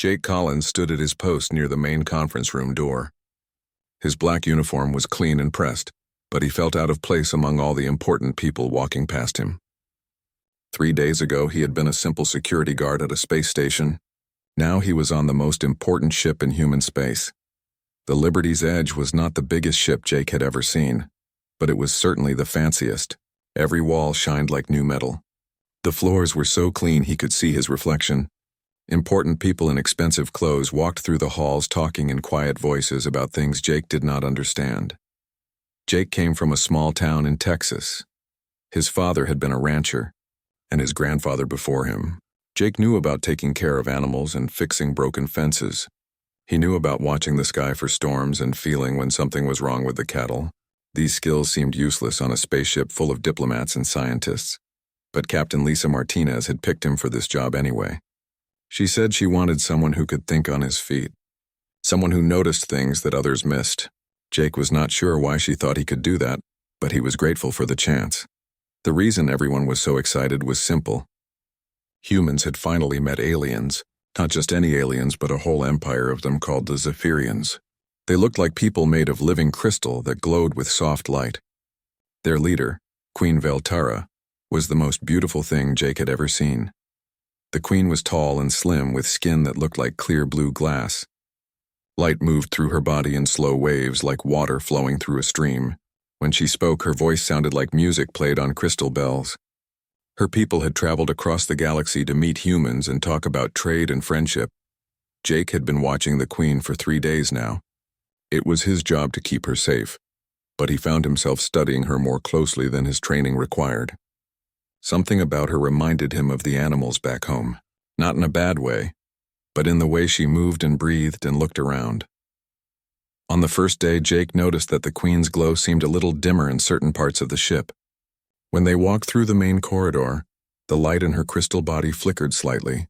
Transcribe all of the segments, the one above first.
Jake Collins stood at his post near the main conference room door. His black uniform was clean and pressed, but he felt out of place among all the important people walking past him. 3 days ago, he had been a simple security guard at a space station. Now he was on the most important ship in human space. The Liberty's Edge was not the biggest ship Jake had ever seen, but it was certainly the fanciest. Every wall shined like new metal. The floors were so clean he could see his reflection. Important people in expensive clothes walked through the halls talking in quiet voices about things Jake did not understand. Jake came from a small town in Texas. His father had been a rancher, and his grandfather before him. Jake knew about taking care of animals and fixing broken fences. He knew about watching the sky for storms and feeling when something was wrong with the cattle. These skills seemed useless on a spaceship full of diplomats and scientists, but Captain Lisa Martinez had picked him for this job anyway. She said she wanted someone who could think on his feet, someone who noticed things that others missed. Jake was not sure why she thought he could do that, but he was grateful for the chance. The reason everyone was so excited was simple. Humans had finally met aliens, not just any aliens, but a whole empire of them called the Zephyrians. They looked like people made of living crystal that glowed with soft light. Their leader, Queen Veltara, was the most beautiful thing Jake had ever seen. The queen was tall and slim with skin that looked like clear blue glass. Light moved through her body in slow waves like water flowing through a stream. When she spoke, her voice sounded like music played on crystal bells. Her people had traveled across the galaxy to meet humans and talk about trade and friendship. Jake had been watching the queen for 3 days now. It was his job to keep her safe, but he found himself studying her more closely than his training required. Something about her reminded him of the animals back home, not in a bad way, but in the way she moved and breathed and looked around. On the first day, Jake noticed that the queen's glow seemed a little dimmer in certain parts of the ship. When they walked through the main corridor, the light in her crystal body flickered slightly.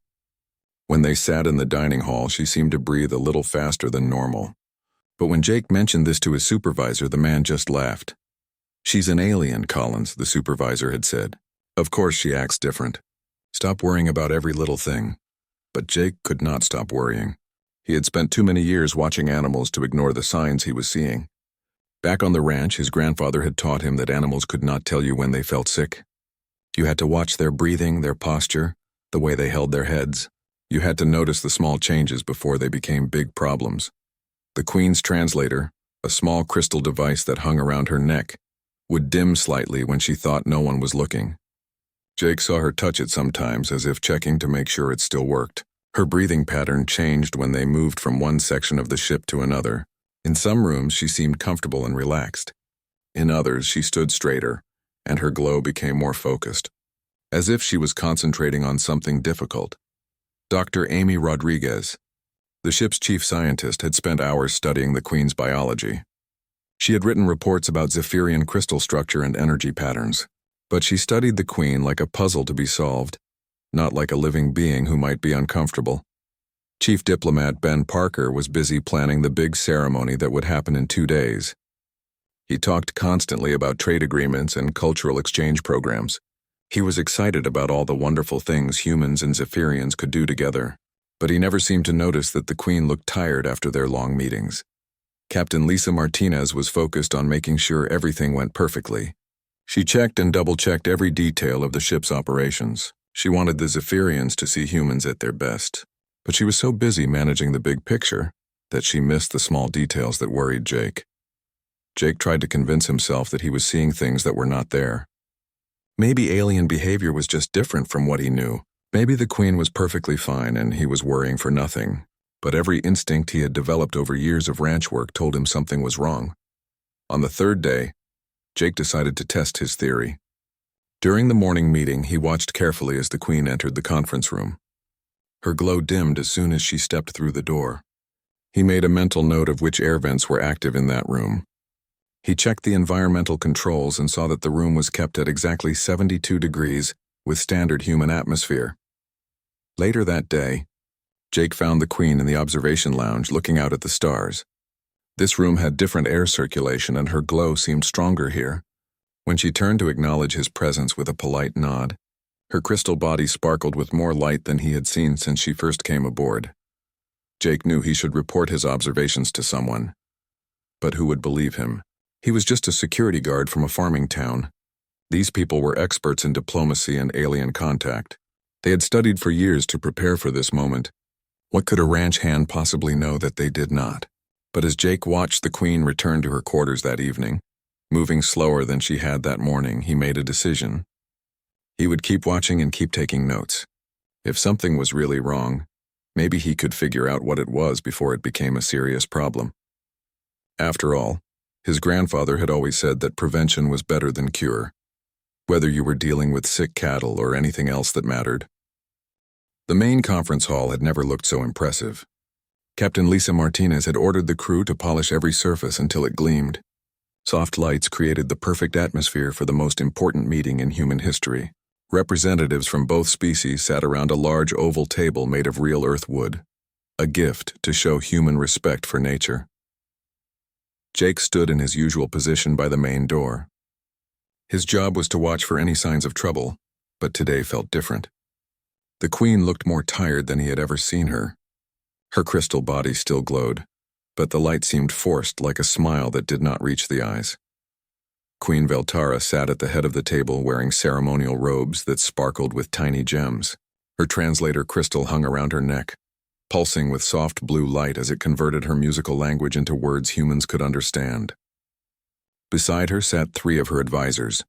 When they sat in the dining hall, she seemed to breathe a little faster than normal. But when Jake mentioned this to his supervisor, the man just laughed. "She's an alien, Collins," the supervisor had said. "Of course she acts different. Stop worrying about every little thing." But Jake could not stop worrying. He had spent too many years watching animals to ignore the signs he was seeing. Back on the ranch, his grandfather had taught him that animals could not tell you when they felt sick. You had to watch their breathing, their posture, the way they held their heads. You had to notice the small changes before they became big problems. The queen's translator, a small crystal device that hung around her neck, would dim slightly when she thought no one was looking. Jake saw her touch it sometimes, as if checking to make sure it still worked. Her breathing pattern changed when they moved from one section of the ship to another. In some rooms, she seemed comfortable and relaxed. In others, she stood straighter, and her glow became more focused, as if she was concentrating on something difficult. Dr. Amy Rodriguez, the ship's chief scientist, had spent hours studying the queen's biology. She had written reports about Zephyrian crystal structure and energy patterns. But she studied the queen like a puzzle to be solved, not like a living being who might be uncomfortable. Chief Diplomat Ben Parker was busy planning the big ceremony that would happen in 2 days. He talked constantly about trade agreements and cultural exchange programs. He was excited about all the wonderful things humans and Zephyrians could do together, but he never seemed to notice that the queen looked tired after their long meetings. Captain Lisa Martinez was focused on making sure everything went perfectly. She checked and double-checked every detail of the ship's operations. She wanted the Zephyrians to see humans at their best, but she was so busy managing the big picture that she missed the small details that worried Jake. Jake tried to convince himself that he was seeing things that were not there. Maybe alien behavior was just different from what he knew. Maybe the queen was perfectly fine and he was worrying for nothing, but every instinct he had developed over years of ranch work told him something was wrong. On the 3rd day, Jake decided to test his theory. During the morning meeting, he watched carefully as the queen entered the conference room. Her glow dimmed as soon as she stepped through the door. He made a mental note of which air vents were active in that room. He checked the environmental controls and saw that the room was kept at exactly 72 degrees with standard human atmosphere. Later that day, Jake found the queen in the observation lounge looking out at the stars. This room had different air circulation and her glow seemed stronger here. When she turned to acknowledge his presence with a polite nod, her crystal body sparkled with more light than he had seen since she first came aboard. Jake knew he should report his observations to someone. But who would believe him? He was just a security guard from a farming town. These people were experts in diplomacy and alien contact. They had studied for years to prepare for this moment. What could a ranch hand possibly know that they did not? But as Jake watched the Queen return to her quarters that evening, moving slower than she had that morning, he made a decision. He would keep watching and keep taking notes. If something was really wrong, maybe he could figure out what it was before it became a serious problem. After all, his grandfather had always said that prevention was better than cure, whether you were dealing with sick cattle or anything else that mattered. The main conference hall had never looked so impressive. Captain Lisa Martinez had ordered the crew to polish every surface until it gleamed. Soft lights created the perfect atmosphere for the most important meeting in human history. Representatives from both species sat around a large oval table made of real earth wood, a gift to show human respect for nature. Jake stood in his usual position by the main door. His job was to watch for any signs of trouble, but today felt different. The Queen looked more tired than he had ever seen her. Her crystal body still glowed, but the light seemed forced, like a smile that did not reach the eyes. Queen Veltara sat at the head of the table wearing ceremonial robes that sparkled with tiny gems. Her translator crystal hung around her neck, pulsing with soft blue light as it converted her musical language into words humans could understand. Beside her sat 3 of her advisors,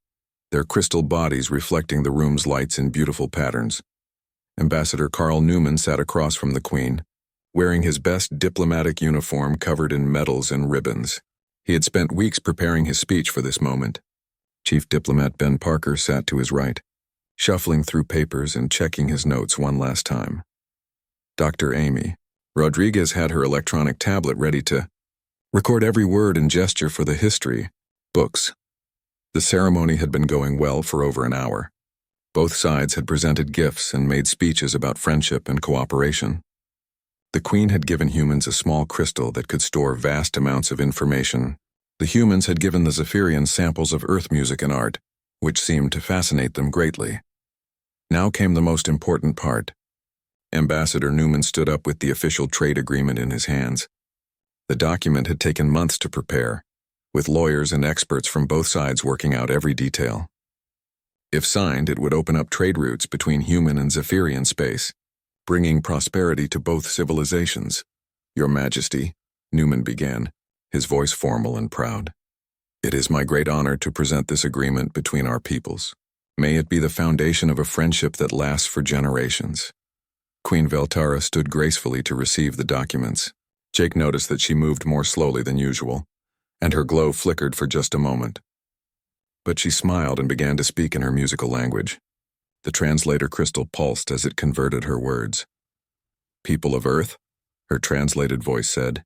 their crystal bodies reflecting the room's lights in beautiful patterns. Ambassador Carl Newman sat across from the Queen, wearing his best diplomatic uniform covered in medals and ribbons. He had spent weeks preparing his speech for this moment. Chief Diplomat Ben Parker sat to his right, shuffling through papers and checking his notes one last time. Dr. Amy Rodriguez had her electronic tablet ready to record every word and gesture for the history books. The ceremony had been going well for over an hour. Both sides had presented gifts and made speeches about friendship and cooperation. The Queen had given humans a small crystal that could store vast amounts of information. The humans had given the Zephyrians samples of Earth music and art, which seemed to fascinate them greatly. Now came the most important part. Ambassador Newman stood up with the official trade agreement in his hands. The document had taken months to prepare, with lawyers and experts from both sides working out every detail. If signed, it would open up trade routes between human and Zephyrian space, bringing prosperity to both civilizations. Your Majesty, Newman began, his voice formal and proud. It is my great honor to present this agreement between our peoples. May it be the foundation of a friendship that lasts for generations. Queen Veltara stood gracefully to receive the documents. Jake noticed that she moved more slowly than usual, and her glow flickered for just a moment. But she smiled and began to speak in her musical language. The translator crystal pulsed as it converted her words. People of Earth, her translated voice said,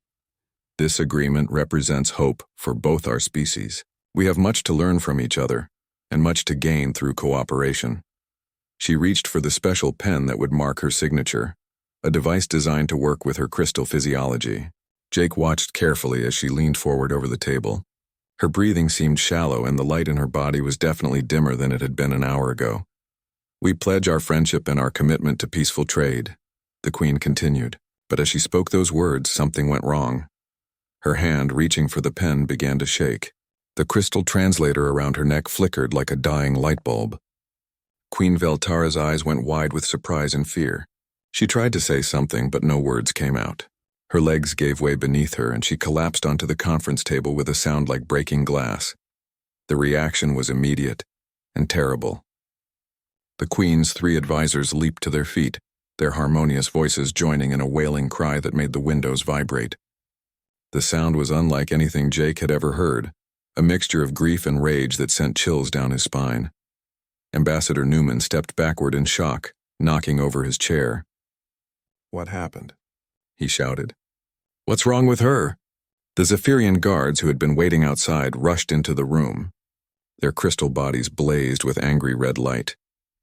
this agreement represents hope for both our species. We have much to learn from each other, and much to gain through cooperation. She reached for the special pen that would mark her signature, a device designed to work with her crystal physiology. Jake watched carefully as she leaned forward over the table. Her breathing seemed shallow, and the light in her body was definitely dimmer than it had been an hour ago. We pledge our friendship and our commitment to peaceful trade, the Queen continued, but as she spoke those words, something went wrong. Her hand, reaching for the pen, began to shake. The crystal translator around her neck flickered like a dying light bulb. Queen Veltara's eyes went wide with surprise and fear. She tried to say something, but no words came out. Her legs gave way beneath her, and she collapsed onto the conference table with a sound like breaking glass. The reaction was immediate and terrible. The Queen's 3 advisors leaped to their feet, their harmonious voices joining in a wailing cry that made the windows vibrate. The sound was unlike anything Jake had ever heard, a mixture of grief and rage that sent chills down his spine. Ambassador Newman stepped backward in shock, knocking over his chair. What happened? He shouted. What's wrong with her? The Zephyrian guards who had been waiting outside rushed into the room. Their crystal bodies blazed with angry red light,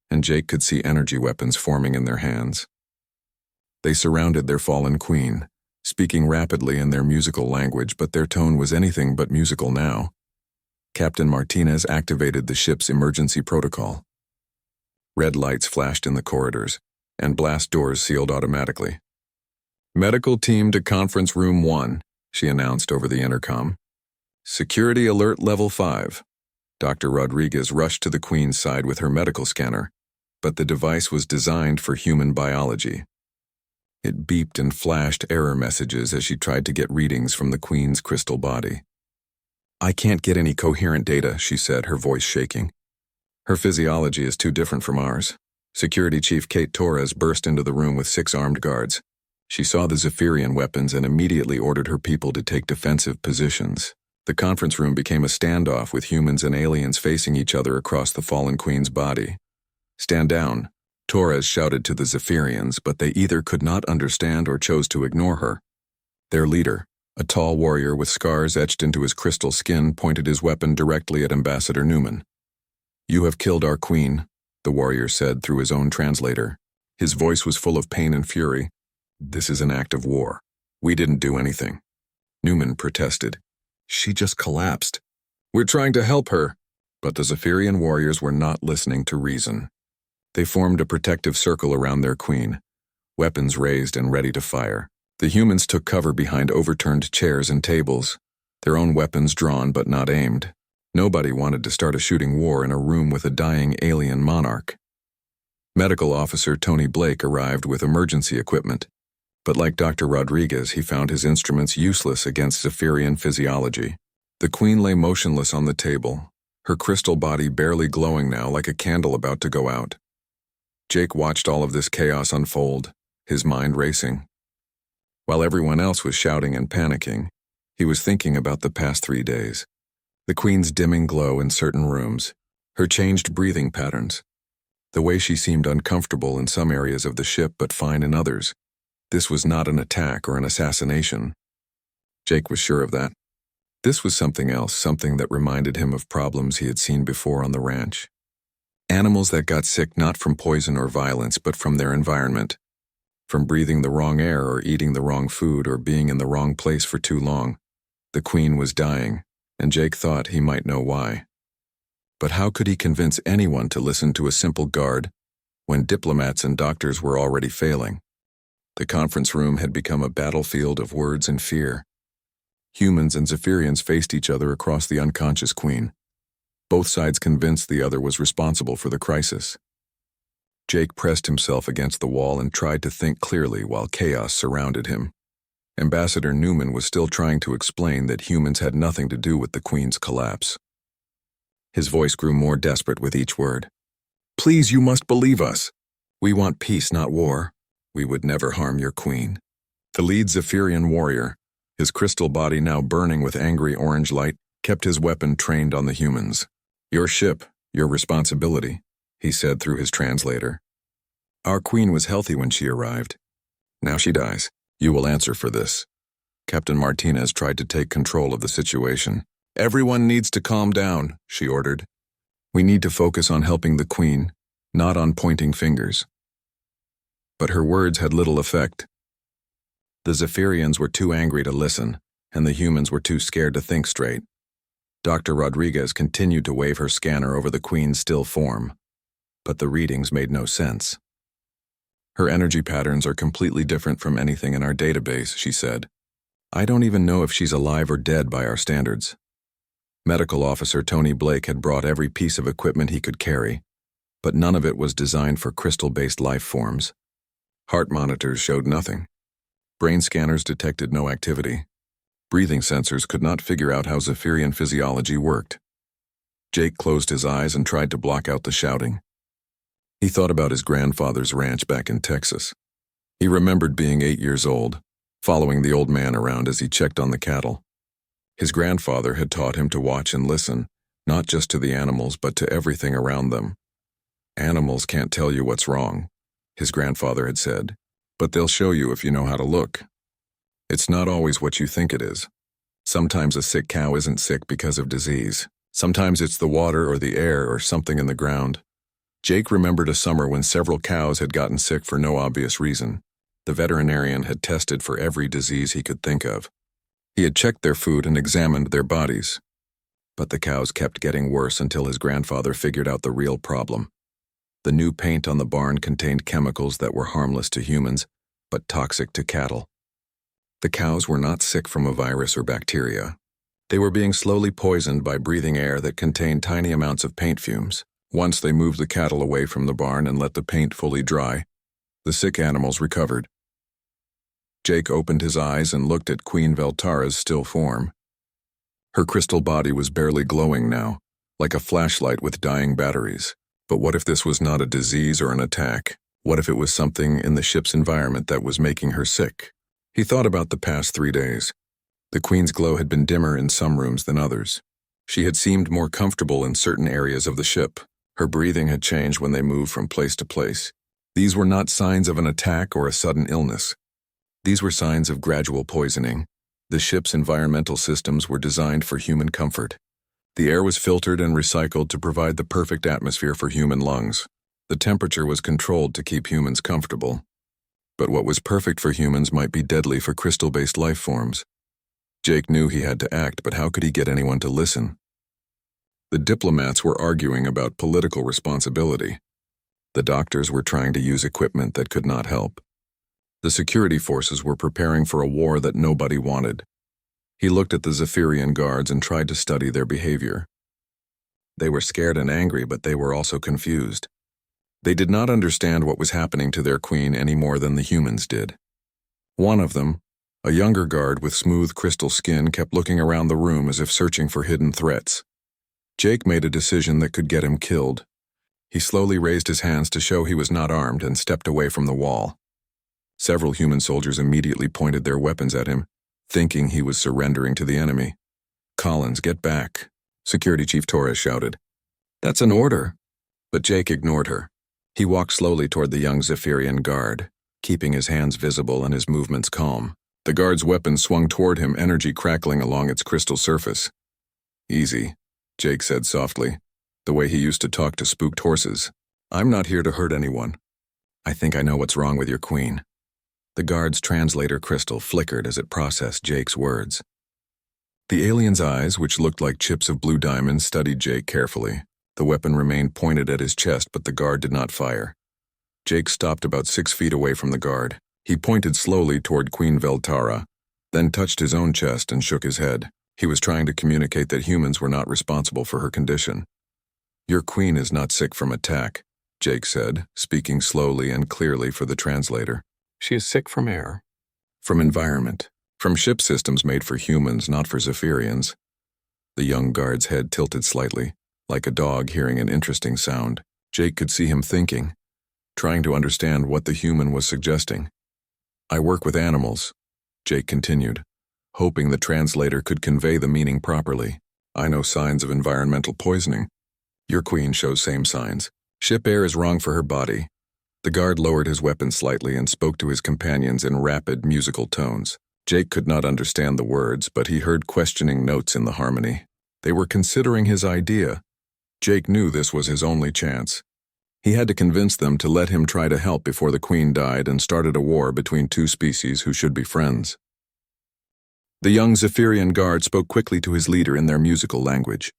and Jake could see energy weapons forming in their hands. They surrounded their fallen queen, speaking rapidly in their musical language, but their tone was anything but musical now. Captain Martinez activated the ship's emergency protocol. Red lights flashed in the corridors, and blast doors sealed automatically. Medical team to conference room 1, she announced over the intercom. Security alert level 5. Dr. Rodriguez rushed to the Queen's side with her medical scanner, but the device was designed for human biology. It beeped and flashed error messages as she tried to get readings from the Queen's crystal body. I can't get any coherent data, she said, her voice shaking. Her physiology is too different from ours. Security Chief Kate Torres burst into the room with 6 armed guards. She saw the Zephyrian weapons and immediately ordered her people to take defensive positions. The conference room became a standoff with humans and aliens facing each other across the fallen Queen's body. Stand down, Torres shouted to the Zephyrians, but they either could not understand or chose to ignore her. Their leader, a tall warrior with scars etched into his crystal skin, pointed his weapon directly at Ambassador Newman. You have killed our queen, the warrior said through his own translator. His voice was full of pain and fury. This is an act of war. We didn't do anything. Newman protested. She just collapsed. We're trying to help her. But the Zephyrian warriors were not listening to reason. They formed a protective circle around their queen, weapons raised and ready to fire. The humans took cover behind overturned chairs and tables, their own weapons drawn but not aimed. Nobody wanted to start a shooting war in a room with a dying alien monarch. Medical officer Tony Blake arrived with emergency equipment, but like Dr. Rodriguez, he found his instruments useless against Zephyrian physiology. The Queen lay motionless on the table, her crystal body barely glowing now like a candle about to go out. Jake watched all of this chaos unfold, his mind racing. While everyone else was shouting and panicking, he was thinking about the past 3 days. The Queen's dimming glow in certain rooms, her changed breathing patterns, the way she seemed uncomfortable in some areas of the ship but fine in others. This was not an attack or an assassination. Jake was sure of that. This was something else, something that reminded him of problems he had seen before on the ranch. Animals that got sick not from poison or violence, but from their environment, from breathing the wrong air or eating the wrong food or being in the wrong place for too long. The Queen was dying, and Jake thought he might know why. But how could he convince anyone to listen to a simple guard when diplomats and doctors were already failing? The conference room had become a battlefield of words and fear. Humans and Zephyrians faced each other across the unconscious Queen, both sides convinced the other was responsible for the crisis. Jake pressed himself against the wall and tried to think clearly while chaos surrounded him. Ambassador Newman was still trying to explain that humans had nothing to do with the Queen's collapse. His voice grew more desperate with each word. Please, you must believe us. We want peace, not war. We would never harm your Queen. The lead Zephyrian warrior, his crystal body now burning with angry orange light, kept his weapon trained on the humans. Your ship, your responsibility, he said through his translator. Our Queen was healthy when she arrived. Now she dies. You will answer for this. Captain Martinez tried to take control of the situation. Everyone needs to calm down, she ordered. We need to focus on helping the Queen, not on pointing fingers. But her words had little effect. The Zephyrians were too angry to listen, and the humans were too scared to think straight. Dr. Rodriguez continued to wave her scanner over the Queen's still form, but the readings made no sense. Her energy patterns are completely different from anything in our database, she said. I don't even know if she's alive or dead by our standards. Medical officer Tony Blake had brought every piece of equipment he could carry, but none of it was designed for crystal-based life forms. Heart monitors showed nothing. Brain scanners detected no activity. Breathing sensors could not figure out how Zephyrian physiology worked. Jake closed his eyes and tried to block out the shouting. He thought about his grandfather's ranch back in Texas. He remembered being 8 years old, following the old man around as he checked on the cattle. His grandfather had taught him to watch and listen, not just to the animals but to everything around them. Animals can't tell you what's wrong, his grandfather had said, but they'll show you if you know how to look. It's not always what you think it is. Sometimes a sick cow isn't sick because of disease. Sometimes it's the water or the air or something in the ground. Jake remembered a summer when several cows had gotten sick for no obvious reason. The veterinarian had tested for every disease he could think of. He had checked their food and examined their bodies. But the cows kept getting worse until his grandfather figured out the real problem. The new paint on the barn contained chemicals that were harmless to humans, but toxic to cattle. The cows were not sick from a virus or bacteria. They were being slowly poisoned by breathing air that contained tiny amounts of paint fumes. Once they moved the cattle away from the barn and let the paint fully dry, the sick animals recovered. Jake opened his eyes and looked at Queen Veltara's still form. Her crystal body was barely glowing now, like a flashlight with dying batteries. But what if this was not a disease or an attack? What if it was something in the ship's environment that was making her sick? He thought about the past 3 days. The Queen's glow had been dimmer in some rooms than others. She had seemed more comfortable in certain areas of the ship. Her breathing had changed when they moved from place to place. These were not signs of an attack or a sudden illness. These were signs of gradual poisoning. The ship's environmental systems were designed for human comfort. The air was filtered and recycled to provide the perfect atmosphere for human lungs. The temperature was controlled to keep humans comfortable. But what was perfect for humans might be deadly for crystal-based life forms. Jake knew he had to act, but how could he get anyone to listen? The diplomats were arguing about political responsibility. The doctors were trying to use equipment that could not help. The security forces were preparing for a war that nobody wanted. He looked at the Zephyrian guards and tried to study their behavior. They were scared and angry, but they were also confused. They did not understand what was happening to their queen any more than the humans did. One of them, a younger guard with smooth crystal skin, kept looking around the room as if searching for hidden threats. Jake made a decision that could get him killed. He slowly raised his hands to show he was not armed and stepped away from the wall. Several human soldiers immediately pointed their weapons at him, thinking he was surrendering to the enemy. "Collins, get back," Security Chief Torres shouted. "That's an order." But Jake ignored her. He walked slowly toward the young Zephyrian guard, keeping his hands visible and his movements calm. The guard's weapon swung toward him, energy crackling along its crystal surface. "Easy," Jake said softly, the way he used to talk to spooked horses. "I'm not here to hurt anyone. I think I know what's wrong with your queen." The guard's translator crystal flickered as it processed Jake's words. The alien's eyes, which looked like chips of blue diamonds, studied Jake carefully. The weapon remained pointed at his chest, but the guard did not fire. Jake stopped about 6 feet away from the guard. He pointed slowly toward Queen Veltara, then touched his own chest and shook his head. He was trying to communicate that humans were not responsible for her condition. "Your queen is not sick from attack," Jake said, speaking slowly and clearly for the translator. "She is sick from air, from environment, from ship systems made for humans, not for Zephyrians." The young guard's head tilted slightly, like a dog hearing an interesting sound. Jake could see him thinking, trying to understand what the human was suggesting. "I work with animals," Jake continued, hoping the translator could convey the meaning properly. "I know signs of environmental poisoning. Your queen shows same signs. Ship air is wrong for her body." The guard lowered his weapon slightly and spoke to his companions in rapid, musical tones. Jake could not understand the words, but he heard questioning notes in the harmony. They were considering his idea. Jake knew this was his only chance. He had to convince them to let him try to help before the queen died and started a war between two species who should be friends. The young Zephyrian guard spoke quickly to his leader in their musical language.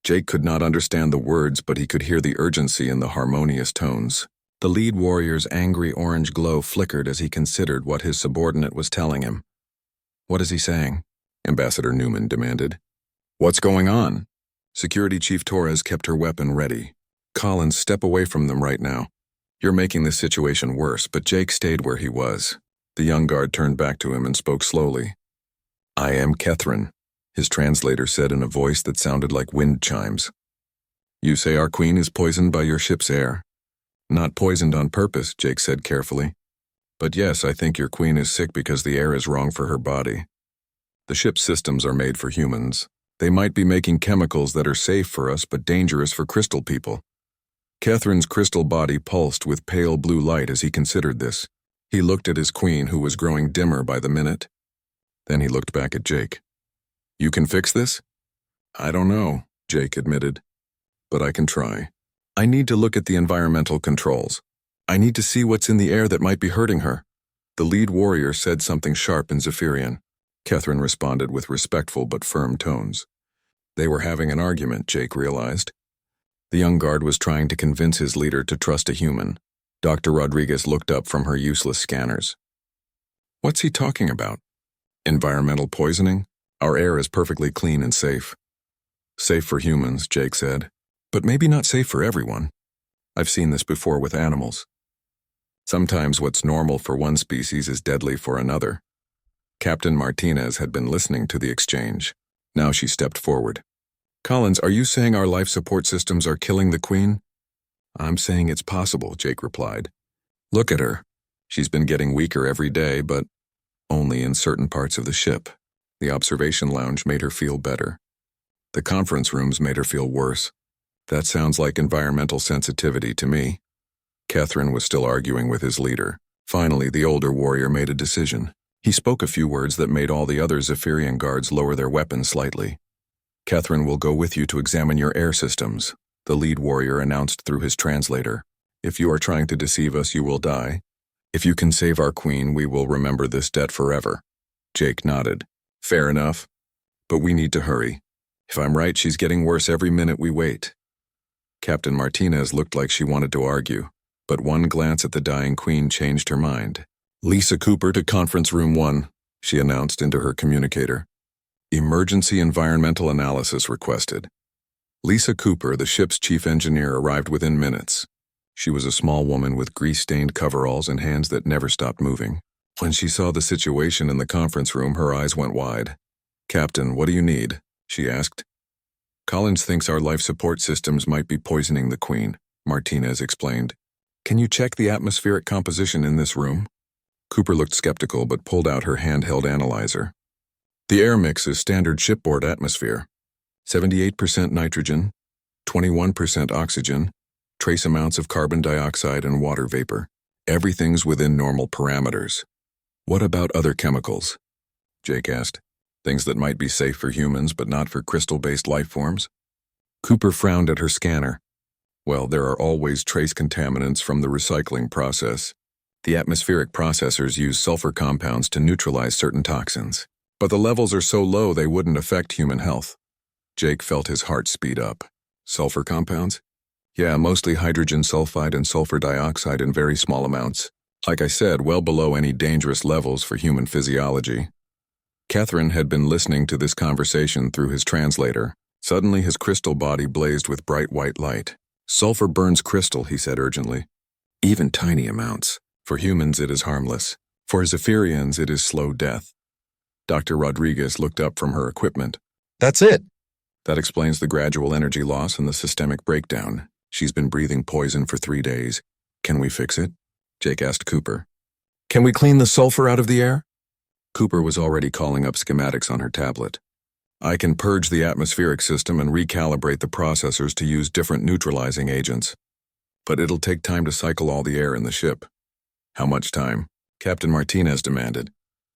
Jake could not understand the words, but he could hear the urgency in the harmonious tones. The lead warrior's angry orange glow flickered as he considered what his subordinate was telling him. "What is he saying?" Ambassador Newman demanded. "What's going on?" Security Chief Torres kept her weapon ready. "Collins, step away from them right now. You're making this situation worse," but Jake stayed where he was. The young guard turned back to him and spoke slowly. "I am Catherine," his translator said in a voice that sounded like wind chimes. "You say our queen is poisoned by your ship's air?" "Not poisoned on purpose," Jake said carefully. "But yes, I think your queen is sick because the air is wrong for her body. The ship's systems are made for humans. They might be making chemicals that are safe for us but dangerous for crystal people." Catherine's crystal body pulsed with pale blue light as he considered this. He looked at his queen, who was growing dimmer by the minute. Then he looked back at Jake. "You can fix this?" "I don't know," Jake admitted. "But I can try. I need to look at the environmental controls. I need to see what's in the air that might be hurting her." The lead warrior said something sharp in Zephyrian. Catherine responded with respectful but firm tones. They were having an argument, Jake realized. The young guard was trying to convince his leader to trust a human. Dr. Rodriguez looked up from her useless scanners. "What's he talking about?" Environmental poisoning? Our air is perfectly clean and safe. Safe for humans, Jake said, but maybe not safe for everyone. I've seen this before with animals. Sometimes what's normal for one species is deadly for another. Captain Martinez had been listening to the exchange. Now she stepped forward. Collins, are you saying our life support systems are killing the Queen? I'm saying it's possible, Jake replied. Look at her. She's been getting weaker every day, but only in certain parts of the ship. The observation lounge made her feel better. The conference rooms made her feel worse. That sounds like environmental sensitivity to me. Catherine was still arguing with his leader. Finally, the older warrior made a decision. He spoke a few words that made all the other Zephyrian guards lower their weapons slightly. Catherine will go with you to examine your air systems, the lead warrior announced through his translator. If you are trying to deceive us, you will die. If you can save our queen, we will remember this debt forever. Jake nodded. Fair enough. But we need to hurry. If I'm right, she's getting worse every minute we wait. Captain Martinez looked like she wanted to argue, but one glance at the dying queen changed her mind. Lisa Cooper to Conference Room 1, she announced into her communicator. Emergency environmental analysis requested. Lisa Cooper, the ship's chief engineer, arrived within minutes. She was a small woman with grease-stained coveralls and hands that never stopped moving. When she saw the situation in the conference room, her eyes went wide. Captain, what do you need? She asked. Collins thinks our life support systems might be poisoning the Queen, Martinez explained. Can you check the atmospheric composition in this room? Cooper looked skeptical but pulled out her handheld analyzer. The air mix is standard shipboard atmosphere. 78% nitrogen, 21% oxygen, trace amounts of carbon dioxide and water vapor. Everything's within normal parameters. What about other chemicals? Jake asked. Things that might be safe for humans but not for crystal-based life forms? Cooper frowned at her scanner. Well, there are always trace contaminants from the recycling process. The atmospheric processors use sulfur compounds to neutralize certain toxins. But the levels are so low they wouldn't affect human health. Jake felt his heart speed up. Sulfur compounds? Yeah, mostly hydrogen sulfide and sulfur dioxide in very small amounts. Like I said, well below any dangerous levels for human physiology. Catherine had been listening to this conversation through his translator. Suddenly his crystal body blazed with bright white light. Sulfur burns crystal, he said urgently. Even tiny amounts. For humans it is harmless. For Zephyrians it is slow death. Dr. Rodriguez looked up from her equipment. That's it. That explains the gradual energy loss and the systemic breakdown. She's been breathing poison for 3 days. Can we fix it? Jake asked Cooper. Can we clean the sulfur out of the air? Cooper was already calling up schematics on her tablet. I can purge the atmospheric system and recalibrate the processors to use different neutralizing agents. But it'll take time to cycle all the air in the ship. How much time? Captain Martinez demanded.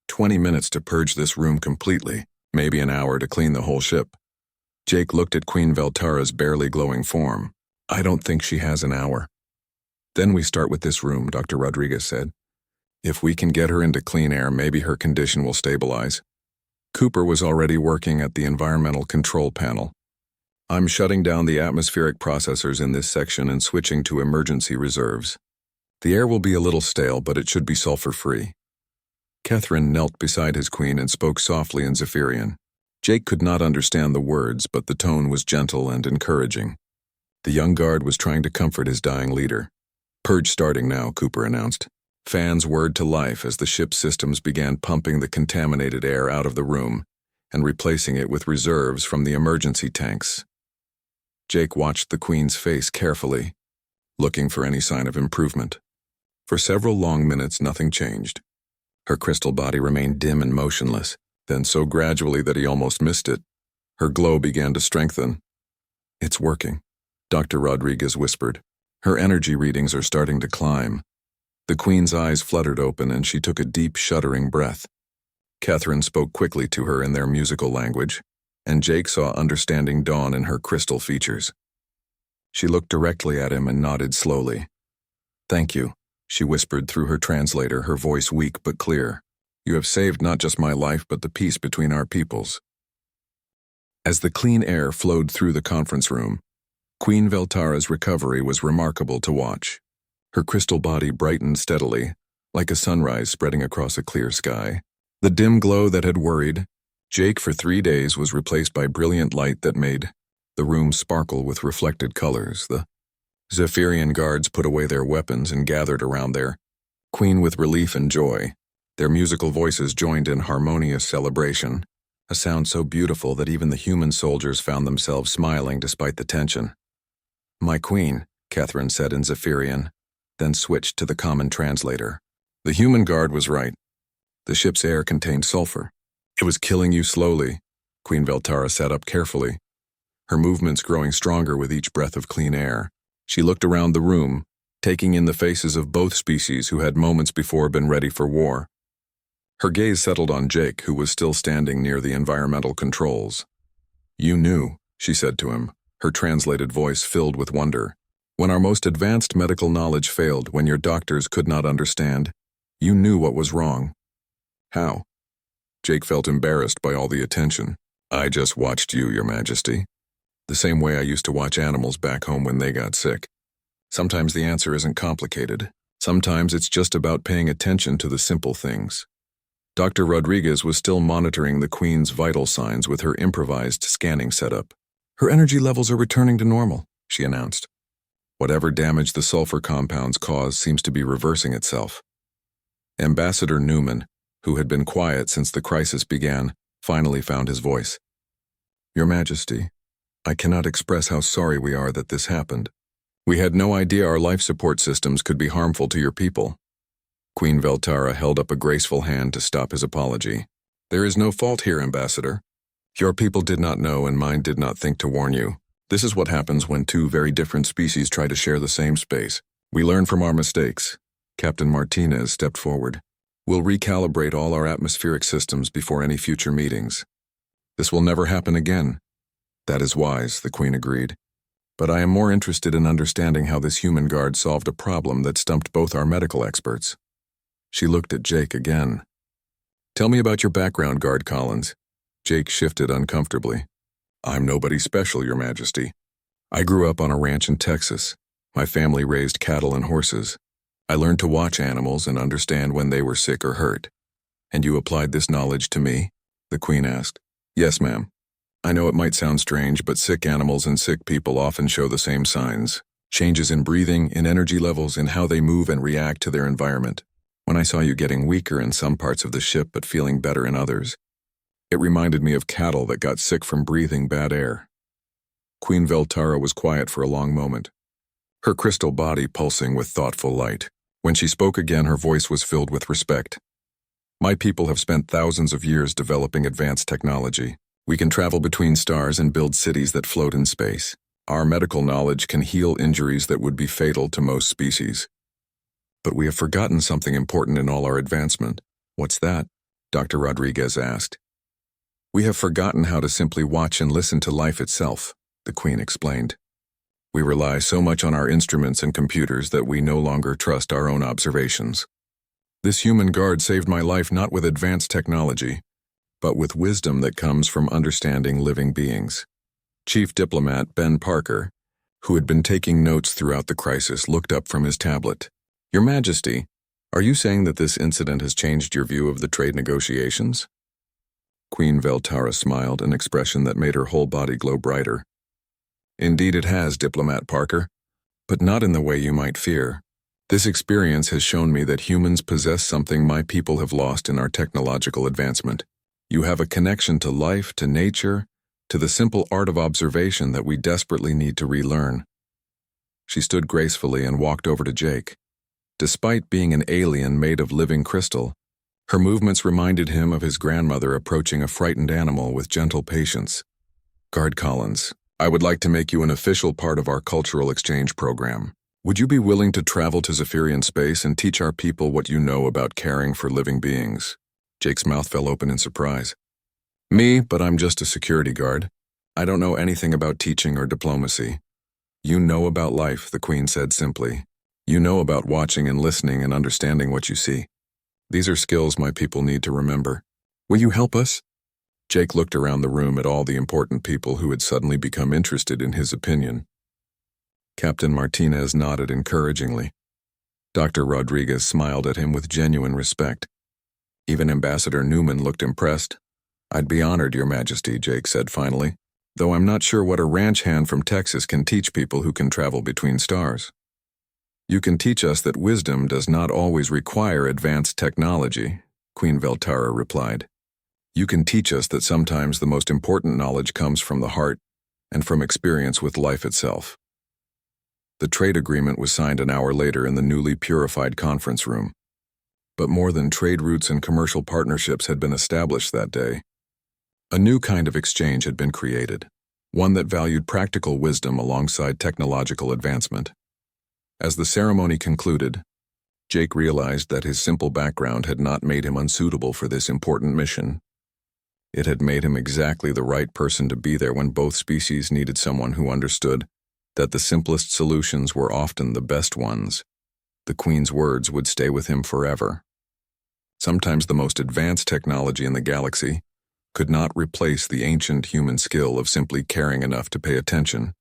20 minutes to purge this room completely, maybe an hour to clean the whole ship. Jake looked at Queen Veltara's barely glowing form. I don't think she has an hour. Then we start with this room, Dr. Rodriguez said. If we can get her into clean air, maybe her condition will stabilize. Cooper was already working at the environmental control panel. I'm shutting down the atmospheric processors in this section and switching to emergency reserves. The air will be a little stale, but it should be sulfur-free. Catherine knelt beside his queen and spoke softly in Zephyrian. Jake could not understand the words, but the tone was gentle and encouraging. The young guard was trying to comfort his dying leader. Purge starting now, Cooper announced. Fans whirred to life as the ship's systems began pumping the contaminated air out of the room and replacing it with reserves from the emergency tanks. Jake watched the Queen's face carefully, looking for any sign of improvement. For several long minutes, nothing changed. Her crystal body remained dim and motionless, then so gradually that he almost missed it. Her glow began to strengthen. It's working, Dr. Rodriguez whispered. Her energy readings are starting to climb. The Queen's eyes fluttered open and she took a deep, shuddering breath. Catherine spoke quickly to her in their musical language, and Jake saw understanding dawn in her crystal features. She looked directly at him and nodded slowly. Thank you, she whispered through her translator, her voice weak but clear. You have saved not just my life but the peace between our peoples. As the clean air flowed through the conference room, Queen Veltara's recovery was remarkable to watch. Her crystal body brightened steadily, like a sunrise spreading across a clear sky. The dim glow that had worried Jake for 3 days was replaced by brilliant light that made the room sparkle with reflected colors. The Zephyrian guards put away their weapons and gathered around their queen with relief and joy. Their musical voices joined in harmonious celebration, a sound so beautiful that even the human soldiers found themselves smiling despite the tension. "My queen," Catherine said in Zephyrian, then switched to the common translator. The human guard was right. The ship's air contained sulfur. "It was killing you slowly." Queen Veltara sat up carefully, her movements growing stronger with each breath of clean air. She looked around the room, taking in the faces of both species who had moments before been ready for war. Her gaze settled on Jake, who was still standing near the environmental controls. "You knew," she said to him, her translated voice filled with wonder. "When our most advanced medical knowledge failed, when your doctors could not understand, you knew what was wrong." "How?" Jake felt embarrassed by all the attention. "I just watched you, Your Majesty. The same way I used to watch animals back home when they got sick. Sometimes the answer isn't complicated. Sometimes it's just about paying attention to the simple things." Dr. Rodriguez was still monitoring the Queen's vital signs with her improvised scanning setup. "Her energy levels are returning to normal," she announced. "Whatever damage the sulfur compounds caused seems to be reversing itself." Ambassador Newman, who had been quiet since the crisis began, finally found his voice. "Your Majesty, I cannot express how sorry we are that this happened. We had no idea our life support systems could be harmful to your people." Queen Veltara held up a graceful hand to stop his apology. "There is no fault here, Ambassador. Your people did not know and mine did not think to warn you. This is what happens when two very different species try to share the same space. We learn from our mistakes." Captain Martinez stepped forward. "We'll recalibrate all our atmospheric systems before any future meetings. This will never happen again." "That is wise," the Queen agreed. "But I am more interested in understanding how this human guard solved a problem that stumped both our medical experts." She looked at Jake again. "Tell me about your background, Guard Collins." Jake shifted uncomfortably. "I'm nobody special, Your Majesty. I grew up on a ranch in Texas. My family raised cattle and horses. I learned to watch animals and understand when they were sick or hurt." "And you applied this knowledge to me?" the Queen asked. "Yes, ma'am. I know it might sound strange, but sick animals and sick people often show the same signs. Changes in breathing, in energy levels, in how they move and react to their environment. When I saw you getting weaker in some parts of the ship but feeling better in others, it reminded me of cattle that got sick from breathing bad air." Queen Veltara was quiet for a long moment, her crystal body pulsing with thoughtful light. When she spoke again, her voice was filled with respect. "My people have spent thousands of years developing advanced technology. We can travel between stars and build cities that float in space. Our medical knowledge can heal injuries that would be fatal to most species. But we have forgotten something important in all our advancement." "What's that?" Dr. Rodriguez asked. "We have forgotten how to simply watch and listen to life itself," the Queen explained. "We rely so much on our instruments and computers that we no longer trust our own observations. This human guard saved my life not with advanced technology, but with wisdom that comes from understanding living beings." Chief Diplomat Ben Parker, who had been taking notes throughout the crisis, looked up from his tablet. "Your Majesty, are you saying that this incident has changed your view of the trade negotiations?" Queen Veltara smiled, an expression that made her whole body glow brighter. "Indeed it has, Diplomat Parker, but not in the way you might fear. This experience has shown me that humans possess something my people have lost in our technological advancement. You have a connection to life, to nature, to the simple art of observation that we desperately need to relearn." She stood gracefully and walked over to Jake. Despite being an alien made of living crystal, her movements reminded him of his grandmother approaching a frightened animal with gentle patience. "Guard Collins, I would like to make you an official part of our cultural exchange program. Would you be willing to travel to Zephyrian space and teach our people what you know about caring for living beings?" Jake's mouth fell open in surprise. "Me, but I'm just a security guard. I don't know anything about teaching or diplomacy." "You know about life," the Queen said simply. "You know about watching and listening and understanding what you see. These are skills my people need to remember. Will you help us?" Jake looked around the room at all the important people who had suddenly become interested in his opinion. Captain Martinez nodded encouragingly. Dr. Rodriguez smiled at him with genuine respect. Even Ambassador Newman looked impressed. "I'd be honored, Your Majesty," Jake said finally, "though I'm not sure what a ranch hand from Texas can teach people who can travel between stars." "You can teach us that wisdom does not always require advanced technology," Queen Veltara replied. "You can teach us that sometimes the most important knowledge comes from the heart and from experience with life itself." The trade agreement was signed an hour later in the newly purified conference room. But more than trade routes and commercial partnerships had been established that day. A new kind of exchange had been created, one that valued practical wisdom alongside technological advancement. As the ceremony concluded, Jake realized that his simple background had not made him unsuitable for this important mission. It had made him exactly the right person to be there when both species needed someone who understood that the simplest solutions were often the best ones. The Queen's words would stay with him forever. Sometimes the most advanced technology in the galaxy could not replace the ancient human skill of simply caring enough to pay attention